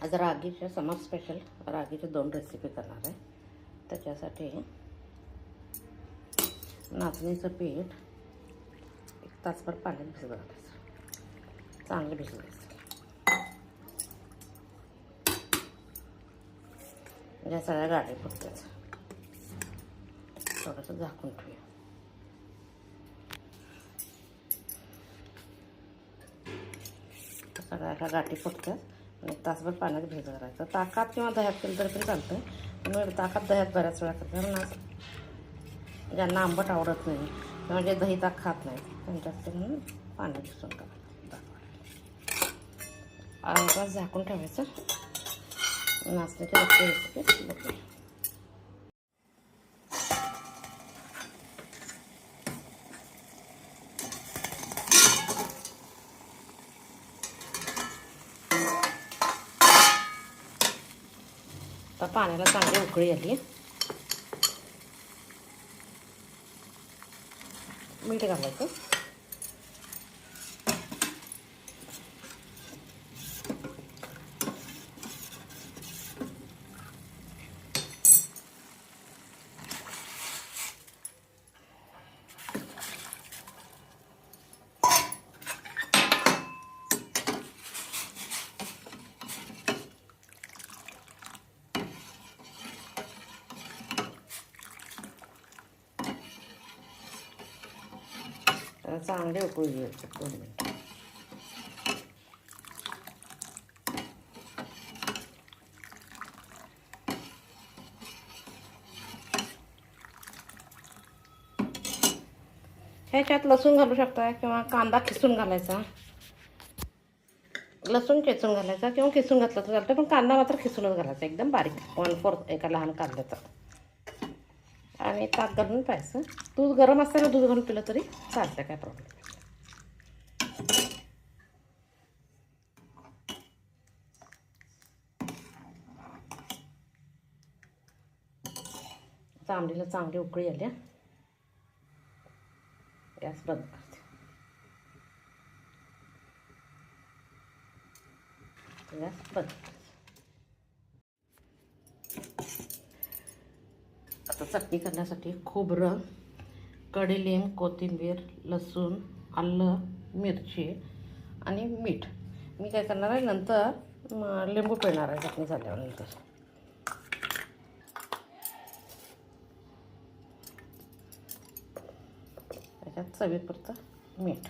आज रागीच्या समर special रागीच्या 2 recipe करणार आहे। त्याच्यासाठी नाचणीचं पीठ 1 तासभर पाण्यात भिजत घालायचं, चांगलं भिजवायचं। म्हणजे सगळ्या गाठी फुटतात। थोडंसं झाकून ठेवूया। सगळ्या गाठी फुटतात आणि 1 तासभर पाण्यात भिजत घालायचं। ताकात किंवा दह्यात केलं तरी पण चालतं, पण मी ताकात दह्यात बऱ्याच वेळा करते। कारण ज्यांना आंबट आवडत नाही म्हणजे दही ताक खात नाही त्यांच्यासाठी म्हणून पाण्यात भिजवून टाकायचं। अर्धा झाकून ठेवायचं। नाचणीची रेसिपी बघूया। आता पाण्याला चांगली उकळी आली, मीठ घालायचं। चांगले उकळी घ्यायचे 2 मिनिट। ह्याच्यात लसूण घालू शकता किंवा कांदा खिसून घालायचा। लसूण ठेचून घालायचा किंवा खिसून घातलं तर चालतं, पण कांदा मात्र खिसूनच घालायचा, एकदम बारीक 1/4 एका लहान कांद्याचा। आणि ताक घालून प्यायचं। दूध गरम असताना दूध घालून पिलं तरी चालतं, काय प्रॉब्लेम नाही। आंबीला चांगली उकळी आली, गॅस बंद करते। गॅस बंद। आता चटणी करण्यासाठी खोबरं, कढीलिंब, कोथिंबीर, लसूण, आलं, मिरची आणि मीठ। मी काय करणार आहे, नंतर लिंबू पिळणार आहे चटणी झाल्यानंतर। त्याच्यात चवीपुरतं मीठ।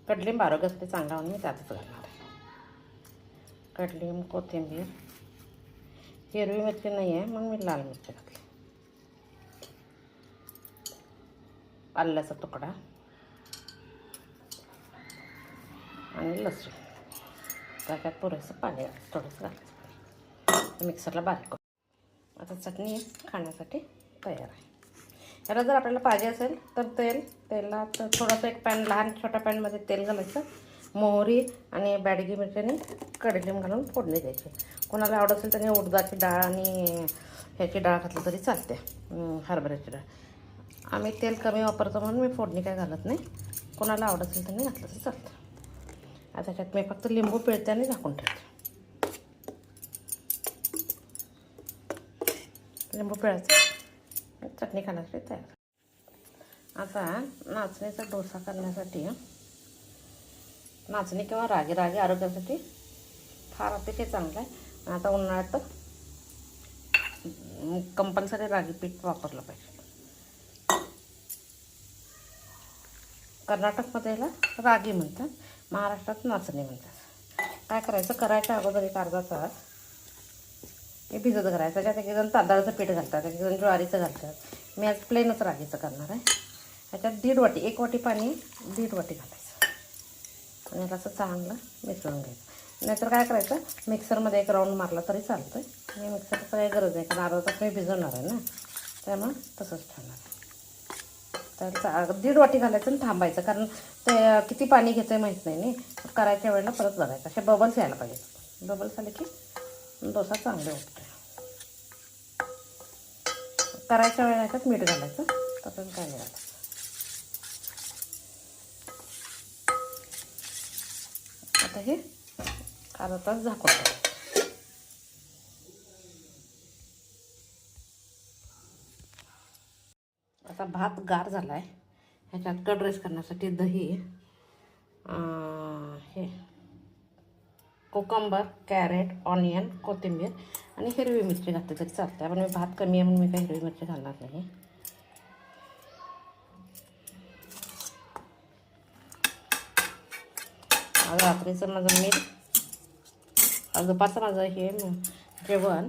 कडलिंब आरोग्यासाठी चांगला म्हणून मी त्यातच घालणार आहे। कडलिंब, कोथिंबीर, हिरवी मिरची नाही आहे म्हणून मी लाल मिरची घातली। आल्याचा तुकडा आणि लसूण। त्याच्यात पुरेसं पाणी थोडंसं घालायचं, मिक्सरला बारीक करू। आता चटणी खाण्यासाठी तयार आहे। याला जर आपल्याला पाहिजे असेल तर तेलात थोडंसं एक पॅन, लहान छोट्या पॅनमध्ये तेल घालायचं, मोहरी आणि बॅडगी मिरची आणि कढीलिंब घालून फोडणी द्यायची। कोणाला आवडत असेल त्याने उडदाची डाळ आणि ह्याची डाळ घातली तरी चालते, हरभऱ्याची डाळ। आम्ही तेल कमी वापरतो म्हणून मी फोडणी काय घालत नाही। कोणाला आवडत असेल त्याने घातलं तरी चालतं। आता त्याच्यात मी फक्त लिंबू पिळते आणि झाकून ठेवते। लिंबू पिळायचं, चटणी खाण्यासाठी तयार। आता नाचणीचा डोसा करण्यासाठी नाचणी किंवा रागी आरोग्यासाठी फार अतिशय चांगला आहे। आता उन्हाळ्यात कंपल्सरी रागी पीठ वापरलं पाहिजे। कर्नाटकमध्ये याला रागी म्हणतात, महाराष्ट्रात नाचणी म्हणतात। काय करायचं, करायच्या अगोदर एक अर्धा तास हे भिजत घालायचं। त्याच्यात एक जण तांदळाचं पीठ घालतात, एक जण ज्वारीचं घालतात। मी आज प्लेनच रागीचं करणार आहे। ह्याच्यात 1.5 वाटी, 1 वाटी पाणी 1.5 वाटी घालायचं आणि असं चांगलं मिसळून घ्यायचं। नाहीतर काय करायचं, मिक्सरमध्ये एक राऊंड मारला तरी चालतं। आणि मिक्सरचं काही गरज नाही, कारण अर्धा तास मी भिजवणार आहे ना, त्यामुळे तसंच ठेवणार आहे। तर 1.5 वाटी घालायचं आणि थांबायचं, कारण ते किती पाणी घेतं माहीत नाही। करायच्या वेळेला परत बघायचं, असे बबल्स यायला पाहिजे। बबल्स आले की डोसा चांगले होतो। करायच्या वेळेला याच्यात मीठ घालायचं, तसंच काय नाही घालायचं। आता हे अर्धा तास झाकून टाकायचं. आता भात गार झाला आहे. ह्याच्यात कर्ड राईस करण्यासाठी दही, हे कोकंबर, कॅरेट, ऑनियन, कोथिंबीर आणि हिरवी मिरची घातली तरी चालते. पण मी भात कमी आहे म्हणून मी काही हिरवी मिरची घालणार नाही. आज रात्रीचं माझं मीठ, आज दुपारचं माझं हे जेवण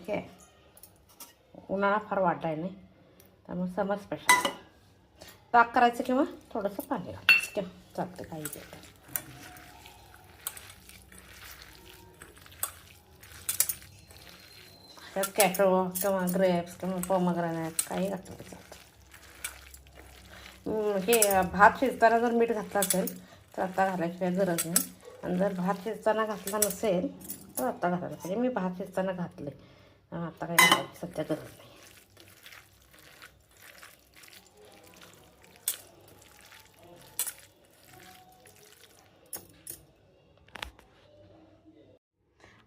हे उन्हाळा फार वाढला आहे नाही, त्यामुळे समर स्पेशल ताक करायचं किंवा थोडंसं पाणी घालायचं किंवा चालतं काही देतं. त्यात कॅटो किंवा ग्रेप्स किंवा पोमग्रेनेट काही घातलं तरी चालतं. हे भात शिजताना जर मीठ घातलं असेल तर आता घालायची काही गरज नाही. आणि जर भात शिजताना घातला नसेल तर आता घालायला पाहिजे. मी भात शिजताना घातले, आता काही घालायची सध्या गरज नाही.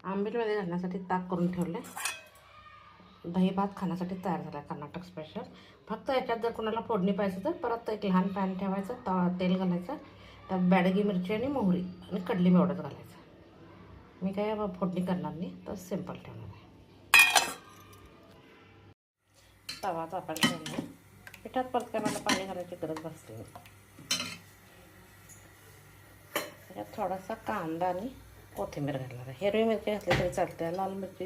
आंबीलमध्ये घालण्यासाठी ताक करून ठेवले. दही भात खाण्यासाठी तयार झाला आहे कर्नाटक स्पेशल. फक्त याच्यात जर कोणाला फोडणी पाहिजे तर परत एक लहान पॅन ठेवायचं, तेल घालायचं, त्यात बॅडगी मिरची आणि मोहरी आणि कडली एवढंच घालायचं. मी काय फोडणी करणार नाही, तर सिंपल ठेवणार आहे. तवा तापायला ठेवला. पिठात परत काय मला पाणी घालायची गरज नसते. त्याच्यात थोडासा कांदा आणि कोथिंबीर घालणार आहे. हिरवी मिरची घातली तरी चालते, लाल मिरची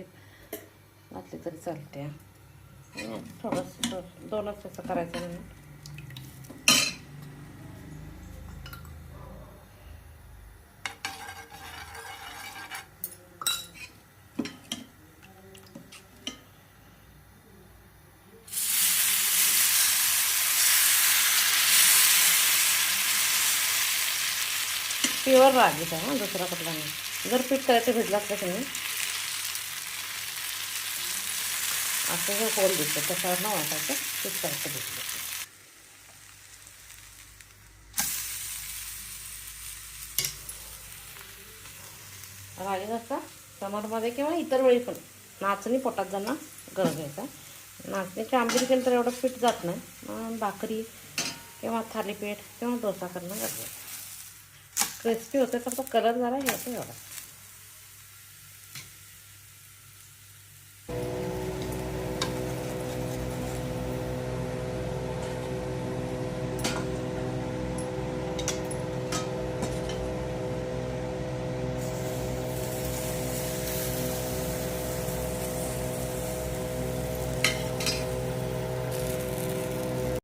घातली तरी चालते. थोडंसं दोनच असं करायचं म्हणून प्युअर रागीच आहे. दुसरा कुठला नाही. जर पीठ करायचं भिजलं असलं की नाही असं जर होल दिसतं त्याच्यावर न वाटायचं पीठ करायचं भिजलं. रागीच असता समरमध्ये किंवा इतर वेळी पण नाचणी पोटात जाणं गरजेचं आहे. नाचणीची आंबील केलं तर एवढं पीठ जात नाही. भाकरी किंवा थालीपीठ किंवा डोसा करणं गरजेचं. क्रिस्पी होते तर तो कलर जरा हे होतं एवढा.